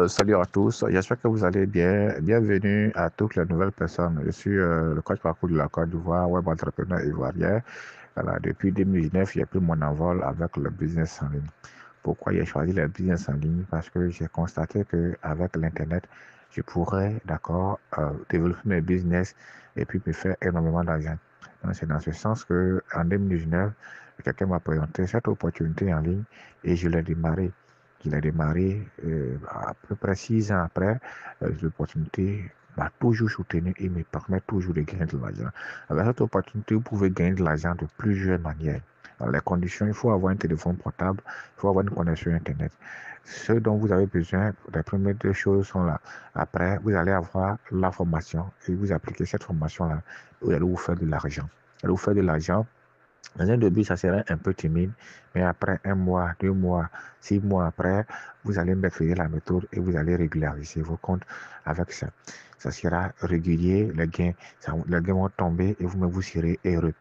Salut à tous, j'espère que vous allez bien. Bienvenue à toutes les nouvelles personnes. Je suis le coach parcours de la Côte d'Ivoire, web entrepreneur ivoirien. Voilà, depuis 2019, j'ai pris mon envol avec le business en ligne. Pourquoi j'ai choisi le business en ligne? Parce que j'ai constaté qu'avec l'Internet, je pourrais, d'accord, développer mes business et puis me faire énormément d'argent. Donc, c'est dans ce sens que en 2019, quelqu'un m'a présenté cette opportunité en ligne et je l'ai démarré. Je l'ai démarré à peu près 6 ans après. L'opportunité m'a toujours soutenu et me permet toujours de gagner de l'argent. Avec cette opportunité, vous pouvez gagner de l'argent de plusieurs manières. Dans les conditions, il faut avoir un téléphone portable, il faut avoir une connexion Internet. Ce dont vous avez besoin, les premières deux choses sont là. Après, vous allez avoir la formation et vous appliquez cette formation-là. Vous allez vous faire de l'argent. Vous allez vous faire de l'argent. Dans un début, ça serait un peu timide, mais après 1 mois, 2 mois, 6 mois après, vous allez maîtriser la méthode et vous allez régulariser vos comptes avec ça. Ça sera régulier, les gains vont tomber et vous-même vous serez heureux.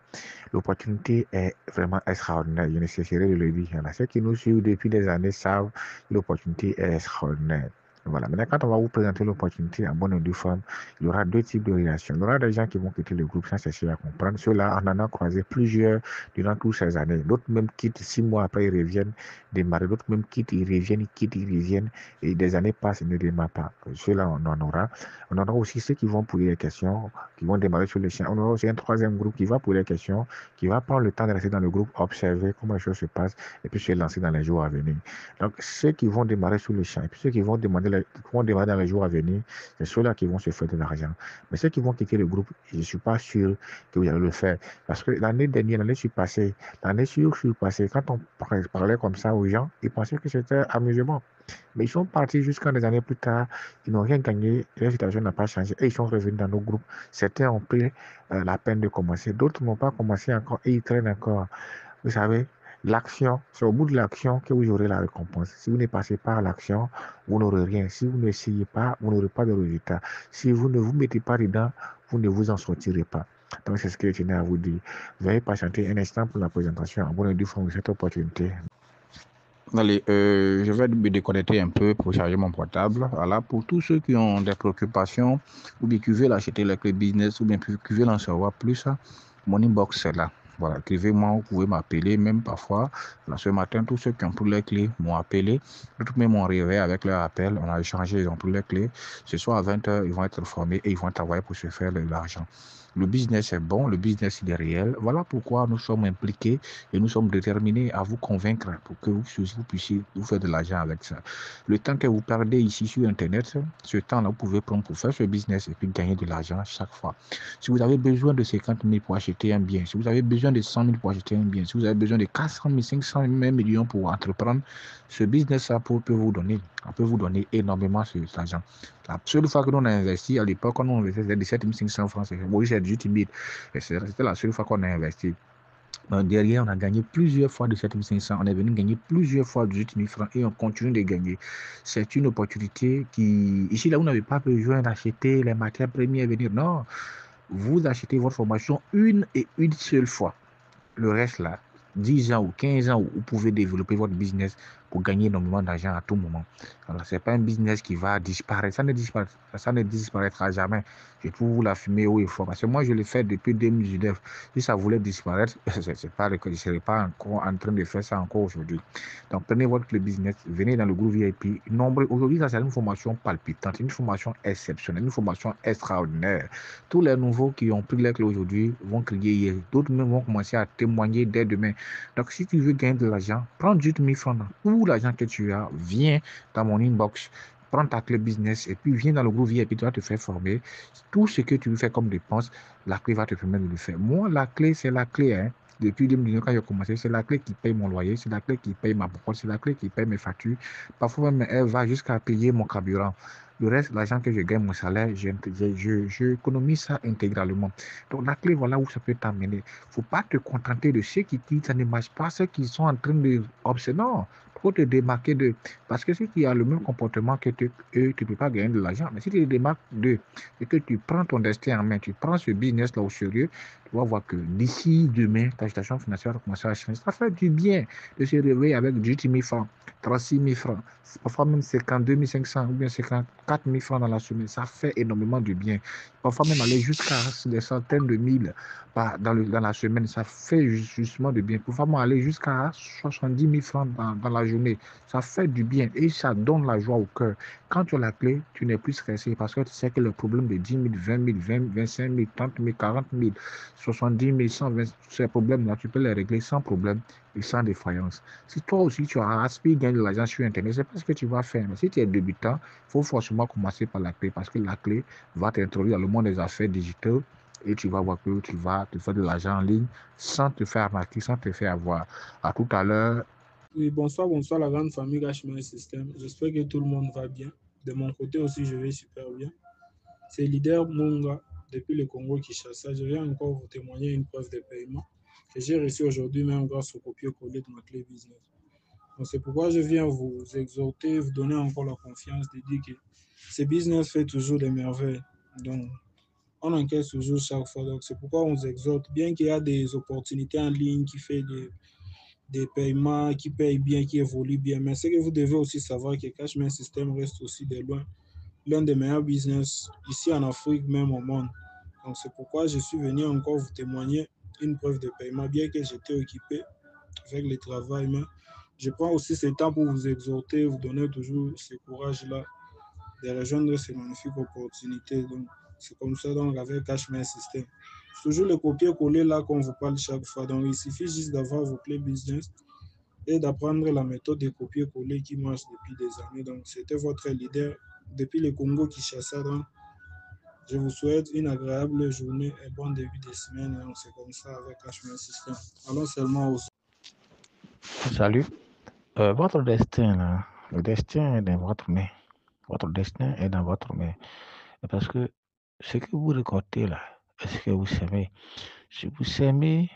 L'opportunité est vraiment extraordinaire. Je ne cesserai de le dire. Ceux qui nous suivent depuis des années savent que l'opportunité est extraordinaire. Voilà. Maintenant, quand on va vous présenter l'opportunité en bonne et due forme, il y aura deux types de réactions. Il y aura des gens qui vont quitter le groupe sans chercher à comprendre. Ceux-là, on en a croisé plusieurs durant toutes ces années. D'autres même quittent 6 mois après, ils reviennent démarrer. D'autres même quittent, ils reviennent, ils quittent, ils reviennent. Et des années passent, ils ne démarrent pas. Ceux-là, on en aura. On aura aussi ceux qui vont poser des questions, qui vont démarrer sur le champ. On aura aussi un troisième groupe qui va poser des questions, qui va prendre le temps de rester dans le groupe, observer comment les choses se passent et puis se lancer dans les jours à venir. Donc, ceux qui vont démarrer sur le champ et puis ceux qui vont démarrer dans les jours à venir, c'est ceux-là qui vont se faire de l'argent. Mais ceux qui vont quitter le groupe, je ne suis pas sûr que vous allez le faire. Parce que l'année dernière, l'année surpassée, quand on parlait comme ça aux gens, ils pensaient que c'était amusement. Mais ils sont partis jusqu'à des années plus tard, ils n'ont rien gagné, leur situation n'a pas changé et ils sont revenus dans nos groupes. Certains ont pris la peine de commencer, d'autres n'ont pas commencé encore et ils traînent encore. Vous savez, l'action, c'est au bout de l'action que vous aurez la récompense. Si vous ne passez pas à l'action, vous n'aurez rien. Si vous n'essayez pas, vous n'aurez pas de résultat. Si vous ne vous mettez pas dedans, vous ne vous en sortirez pas. Donc, c'est ce que je tenais à vous dire. Veuillez patienter un instant pour la présentation. En bonne et due forme de cette opportunité. Allez, je vais me déconnecter un peu pour charger mon portable. Voilà, pour tous ceux qui ont des préoccupations, ou bien qui veulent acheter les clés business, ou bien qui veulent en savoir plus, mon inbox est là. Voilà, écrivez-moi, vous pouvez m'appeler, même parfois. Là, ce matin, tous ceux qui ont pris les clés m'ont appelé. D'autres même m'ont réveillé avec leur appel. On a échangé, ils ont pris les clés. Ce soir à 20h, ils vont être formés et ils vont travailler pour se faire de l'argent. Le business est bon, le business il est réel. Voilà pourquoi nous sommes impliqués et nous sommes déterminés à vous convaincre pour que vous puissiez vous faire de l'argent avec ça. Le temps que vous perdez ici sur Internet, ce temps-là, vous pouvez prendre pour faire ce business et puis gagner de l'argent chaque fois. Si vous avez besoin de 50 000 pour acheter un bien, si vous avez besoin de 100 000 pour acheter un bien, si vous avez besoin de 400 000, 500 000, même millions pour entreprendre, ce business-là peut vous donner énormément cet argent. La seule fois que l'on a investi, à l'époque, quand on investit 17 500 francs, c'est 18 000. C'était la seule fois qu'on a investi. Derrière, on a gagné plusieurs fois de 7 500. On est venu gagner plusieurs fois de 18 000 francs et on continue de gagner. C'est une opportunité qui, ici, là, vous n'avez pas besoin d'acheter les matières premières et venir. Non, vous achetez votre formation une et une seule fois. Le reste, là, 10 ans ou 15 ans, vous pouvez développer votre business pour gagner énormément d'argent à tout moment. Alors, ce n'est pas un business qui va disparaître. Ça ne disparaîtra jamais. Je peux vous l'affirmer haut et fort. Parce que moi, je l'ai fait depuis 2019. Si ça voulait disparaître, je ne serais pas encore en train de faire ça encore aujourd'hui. Donc, prenez votre clé business, venez dans le groupe VIP. Aujourd'hui, ça, c'est une formation palpitante, une formation exceptionnelle, une formation extraordinaire. Tous les nouveaux qui ont pris les clés aujourd'hui vont crier hier. D'autres même vont commencer à témoigner dès demain. Donc, si tu veux gagner de l'argent, prends 18 000 francs ou l'argent que tu as, viens dans mon inbox, prends ta clé business et puis viens dans le groupe VIP, tu vas te faire former. Tout ce que tu veux faire comme dépense, la clé va te permettre de le faire. Moi, la clé, c'est la clé, hein. Depuis 2019, quand j'ai commencé, c'est la clé qui paye mon loyer, c'est la clé qui paye ma boîte, c'est la clé qui paye mes factures. Parfois même, elle va jusqu'à payer mon carburant. Le reste, l'argent que je gagne, mon salaire, je économise ça intégralement. Donc, la clé, voilà où ça peut t'amener. Il ne faut pas te contenter de ceux qui disent que ça ne marche pas, ceux qui sont en train de observer. Non, il faut te démarquer de. Parce que si tu as le même comportement que eux, tu ne peux pas gagner de l'argent. Mais si tu te démarques d'eux et que tu prends ton destin en main, tu prends ce business-là au sérieux, tu vas voir que d'ici demain, ta situation financière va commencer à changer. Ça fait du bien de se réveiller avec 18 000 francs, 36 000 francs, parfois même 52 500 ou bien 54 000 francs dans la semaine. Ça fait énormément du bien. Parfois même aller jusqu'à des centaines de mille dans la semaine. Ça fait justement du bien. Parfois même aller jusqu'à 70 000 francs dans la journée. Ça fait du bien et ça donne la joie au cœur. Quand tu as la clé, tu n'es plus stressé parce que tu sais que le problème de 10 000, 20 000, 25 000, 30 000, 40 000, 70 000, 120, ces problèmes-là, tu peux les régler sans problème et sans défaillance. Si toi aussi tu as aspiré gagner de l'argent sur Internet, c'est pas ce que tu vas faire. Mais si tu es débutant, il faut forcément commencer par la clé parce que la clé va t'introduire dans le monde des affaires digitales et tu vas voir que tu vas te faire de l'argent en ligne sans te faire arnaquer, sans te faire avoir. À tout à l'heure. Oui, bonsoir la grande famille Gashman System. J'espère que tout le monde va bien. De mon côté aussi, je vais super bien. C'est Leader Munga depuis le Congo Kinshasa. Je viens encore vous témoigner une preuve de paiement que j'ai reçue aujourd'hui même grâce au copier-coller de ma clé business. Donc c'est pourquoi je viens vous exhorter, vous donner encore la confiance de dire que ce business fait toujours des merveilles. Donc on encaisse toujours chaque fois. Donc c'est pourquoi on vous exhorte, bien qu'il y a des opportunités en ligne qui fait des paiements, qui payent bien, qui évoluent bien, mais c'est que vous devez aussi savoir que Cashman System reste aussi de loin l'un des meilleurs business ici en Afrique, même au monde. Donc c'est pourquoi je suis venu encore vous témoigner une preuve de paiement, bien que j'étais occupé avec le travail, mais je prends aussi ce temps pour vous exhorter, vous donner toujours ce courage-là de rejoindre ces magnifiques opportunités. Donc c'est comme ça donc avec Cashman System. C'est toujours le copier-coller là qu'on vous parle chaque fois. Donc il suffit juste d'avoir vos clés business et d'apprendre la méthode de copier-coller qui marche depuis des années. Donc c'était votre leader depuis le Congo Kinshasa. Donc je vous souhaite une agréable journée et bon début de semaine. Donc c'est comme ça avec Cashman System. Allons seulement au... Salut. Votre destin, là, le destin est dans votre main. Votre destin est dans votre main. Parce que ce que vous récoltez là, est-ce que vous semez? Si vous semez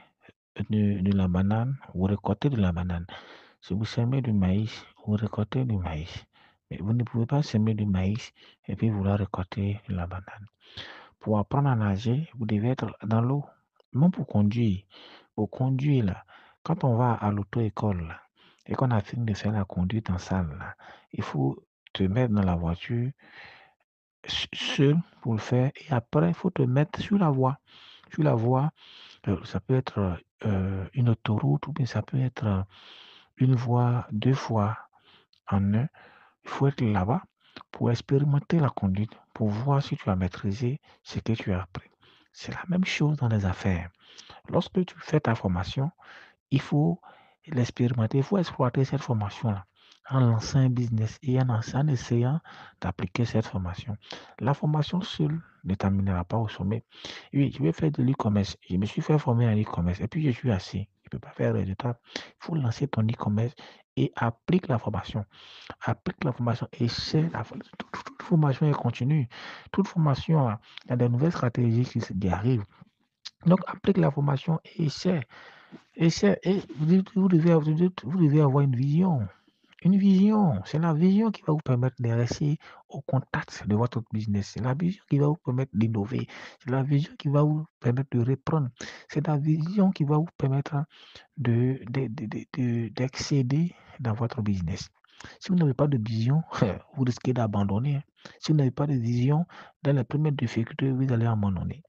de la banane, vous récoltez de la banane. Si vous semez du maïs, vous récoltez du maïs. Mais vous ne pouvez pas semer du maïs et puis vouloir récolter de la banane. Pour apprendre à nager, vous devez être dans l'eau. Non pour conduire. Pour conduire, là, quand on va à l'auto-école là, et qu'on a fini de faire la conduite en salle, là, il faut te mettre dans la voiture seul pour le faire. Et après, il faut te mettre sur la voie. Sur la voie, ça peut être une autoroute ou bien ça peut être une voie, deux fois en un. Il faut être là-bas pour expérimenter la conduite, pour voir si tu as maîtrisé ce que tu as appris. C'est la même chose dans les affaires. Lorsque tu fais ta formation, il faut l'expérimenter, il faut exploiter cette formation-là en lançant un business et en essayant d'appliquer cette formation. La formation seule ne t'amènera pas au sommet. Oui, je vais faire de l'e-commerce. Je me suis fait former en e-commerce et puis je suis assis. Je ne peux pas faire le résultat. Il faut lancer ton e-commerce et applique la formation. Applique la formation et c'est toute formation est continue. Toute formation, il y a des nouvelles stratégies qui arrivent. Donc, applique la formation et essaie. Essaie. Et vous devez avoir une vision. Une vision. C'est la vision qui va vous permettre de rester au contact de votre business. C'est la vision qui va vous permettre d'innover. C'est la vision qui va vous permettre de reprendre. C'est la vision qui va vous permettre d'excéder dans votre business. Si vous n'avez pas de vision, vous risquez d'abandonner. Si vous n'avez pas de vision, dans les premières difficultés, vous allez abandonner.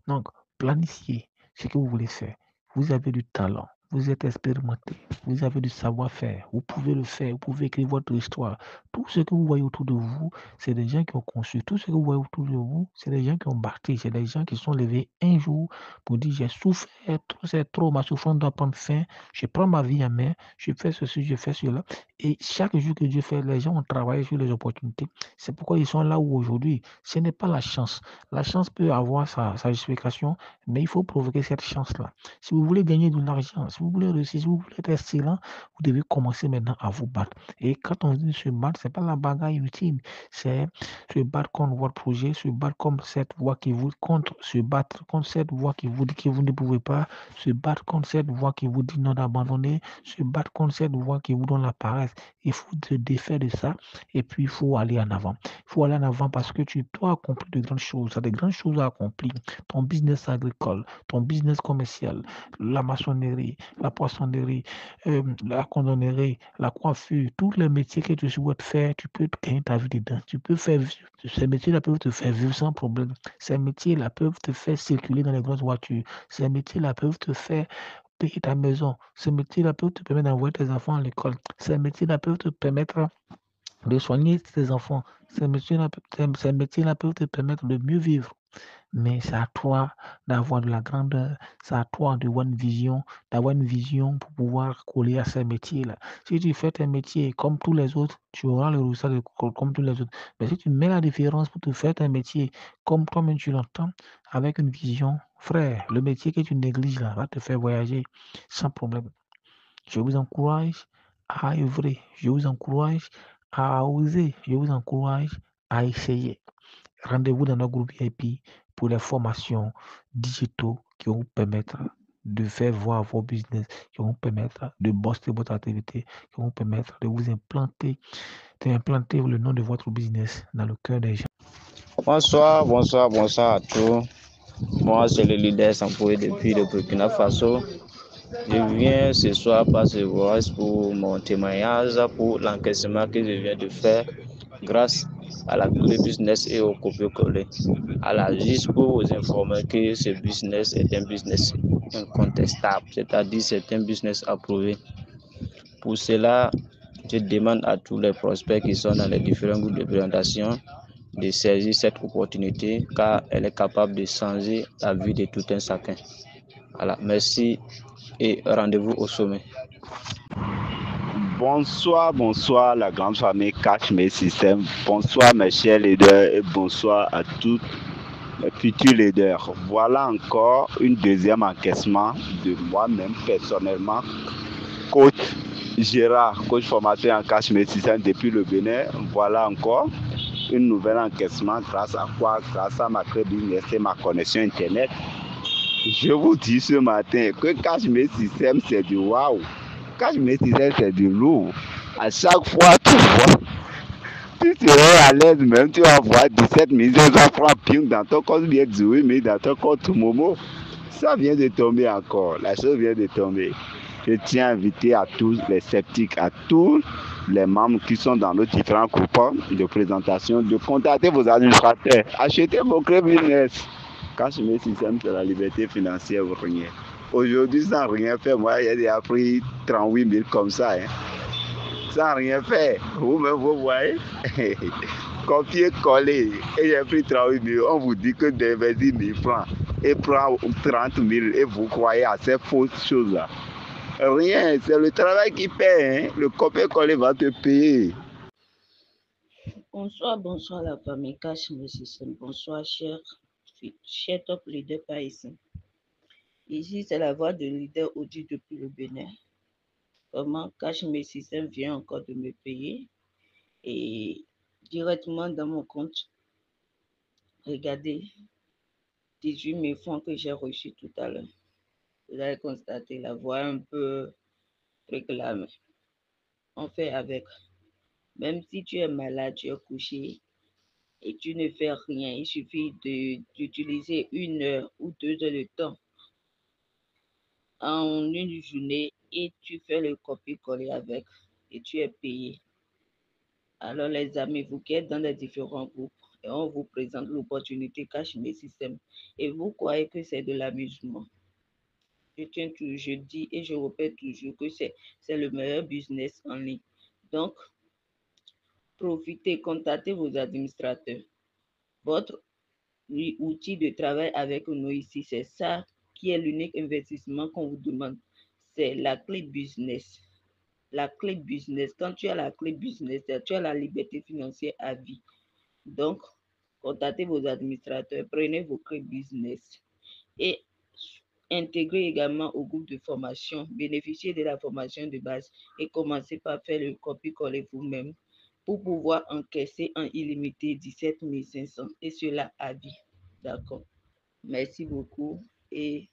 Donc, planifiez ce que vous voulez faire. Vous avez du talent, vous êtes expérimenté, vous avez du savoir-faire, vous pouvez le faire, vous pouvez écrire votre histoire. Tout ce que vous voyez autour de vous, c'est des gens qui ont conçu. Tout ce que vous voyez autour de vous, c'est des gens qui ont bâti. C'est des gens qui sont levés un jour pour dire j'ai souffert, c'est trop, ma souffrance doit prendre fin. Je prends ma vie en main, je fais ceci, je fais cela. Et chaque jour que Dieu fait, les gens ont travaillé sur les opportunités. C'est pourquoi ils sont là où aujourd'hui. Ce n'est pas la chance. La chance peut avoir sa justification, mais il faut provoquer cette chance-là. Si vous voulez gagner de l'argent, si vous voulez réussir, si vous voulez être excellent, vous devez commencer maintenant à vous battre. Et quand on dit se battre, c'est pas la bagarre ultime, c'est se battre contre votre projet, se battre contre cette voix qui vous contre, se battre contre cette voix qui vous dit que vous ne pouvez pas, se battre contre cette voix qui vous dit non d'abandonner, se battre contre cette voix qui vous donne la paresse. Il faut se défaire de ça et puis il faut aller en avant. Il faut aller en avant parce que tu dois accomplir de grandes choses. Tu as de grandes choses à accomplir. Ton business agricole, ton business commercial, la maçonnerie, la poissonnerie, la cordonnerie, la coiffure, tous les métiers que tu souhaites faire, tu peux gagner ta vie dedans. Tu peux faire, ces métiers-là peuvent te faire vivre sans problème. Ces métiers-là peuvent te faire circuler dans les grosses voitures. Ces métiers-là peuvent te faire payer ta maison. Ces métiers-là peuvent te permettre d'envoyer tes enfants à l'école. Ces métiers-là peuvent te permettre de soigner tes enfants. Ces métiers-là peuvent te permettre de mieux vivre. Mais c'est à toi d'avoir de la grandeur, c'est à toi d'avoir une vision pour pouvoir coller à ces métiers-là. Si tu fais tes métiers comme tous les autres, tu auras le résultat comme tous les autres. Mais si tu mets la différence pour te faire tes métiers comme toi-même tu l'entends, avec une vision, frère, le métier que tu négliges là va te faire voyager sans problème. Je vous encourage à œuvrer, je vous encourage à oser, je vous encourage à essayer. Rendez-vous dans notre groupe VIP pour les formations digitaux qui vont vous permettre de faire voir vos business, qui vont vous permettre de booster votre activité, qui vont vous permettre de vous implanter, d'implanter le nom de votre business dans le cœur des gens. Bonsoir à tous. Moi, c'est le leader Sampoué depuis le Burkina Faso. Je viens ce soir par ce voice pour mon témoignage, pour l'encaissement que je viens de faire grâce à la clé business et au copier-coller. Juste pour vous informer que ce business est un business incontestable, c'est-à-dire c'est un business approuvé. Pour cela, je demande à tous les prospects qui sont dans les différents groupes de présentation de saisir cette opportunité car elle est capable de changer la vie de tout un chacun. Voilà, merci et rendez-vous au sommet. Bonsoir la grande famille Cash Mes Systèmes. Bonsoir mes chers leaders et bonsoir à tous les futurs leaders. Voilà encore une deuxième encaissement de moi-même personnellement, coach Gérard, coach formateur en Cash Mes Systèmes depuis le Bénin. Voilà encore une nouvelle encaissement grâce à quoi? Grâce à ma clé business et ma connexion internet. Je vous dis ce matin que Cash Mes Systèmes c'est du waouh. Cash Mes Systèmes c'est du lourd. À chaque fois tu vois, tu serais à l'aise même, tu vas voir 17 500 francs ping dans ton compte, bien 18 000 dans ton compte Momo. Ça vient de tomber encore, la chose vient de tomber. Je tiens à inviter à tous les sceptiques, à tous les membres qui sont dans nos différents groupes de présentation, de contacter vos administrateurs, achetez vos clés business. Cash Mes Systèmes, c'est la liberté financière ou rien. Aujourd'hui, sans rien faire, moi, j'ai déjà pris 38 000 comme ça. Sans rien faire, vous-même, vous voyez. Copier-coller. Et j'ai pris 38 000. On vous dit que d'investir 1000 francs et prendre 30 000 et vous croyez à ces fausses choses-là. Rien, c'est le travail qui paie. Le copier-coller va te payer. Bonsoir la famille Cash Mes Systèmes. Bonsoir cher top leader par ici. Ici c'est la voix de leader Audi depuis le Bénin. Vraiment Cash Mes Systèmes vient encore de me payer et directement dans mon compte. Regardez 18 000 francs que j'ai reçus tout à l'heure. Vous allez constater la voix un peu réclamée. On fait avec. Même si tu es malade, tu es couché et tu ne fais rien, il suffit d'utiliser 1 heure ou 2 heures de temps en une journée et tu fais le copier-coller avec et tu es payé. Alors les amis, vous qui êtes dans les différents groupes et on vous présente l'opportunité Cash Mes Systèmes et vous croyez que c'est de l'amusement. Je dis et je répète toujours que c'est le meilleur business en ligne. Donc, profitez, contactez vos administrateurs. Votre outil de travail avec nous ici, c'est ça qui est l'unique investissement qu'on vous demande. C'est la clé business. La clé business. Quand tu as la clé business, tu as la liberté financière à vie. Donc, contactez vos administrateurs, prenez vos clés business et intégrer également au groupe de formation, bénéficier de la formation de base et commencer par faire le copier-coller vous-même pour pouvoir encaisser en illimité 17 500 et cela à vie. D'accord. Merci beaucoup et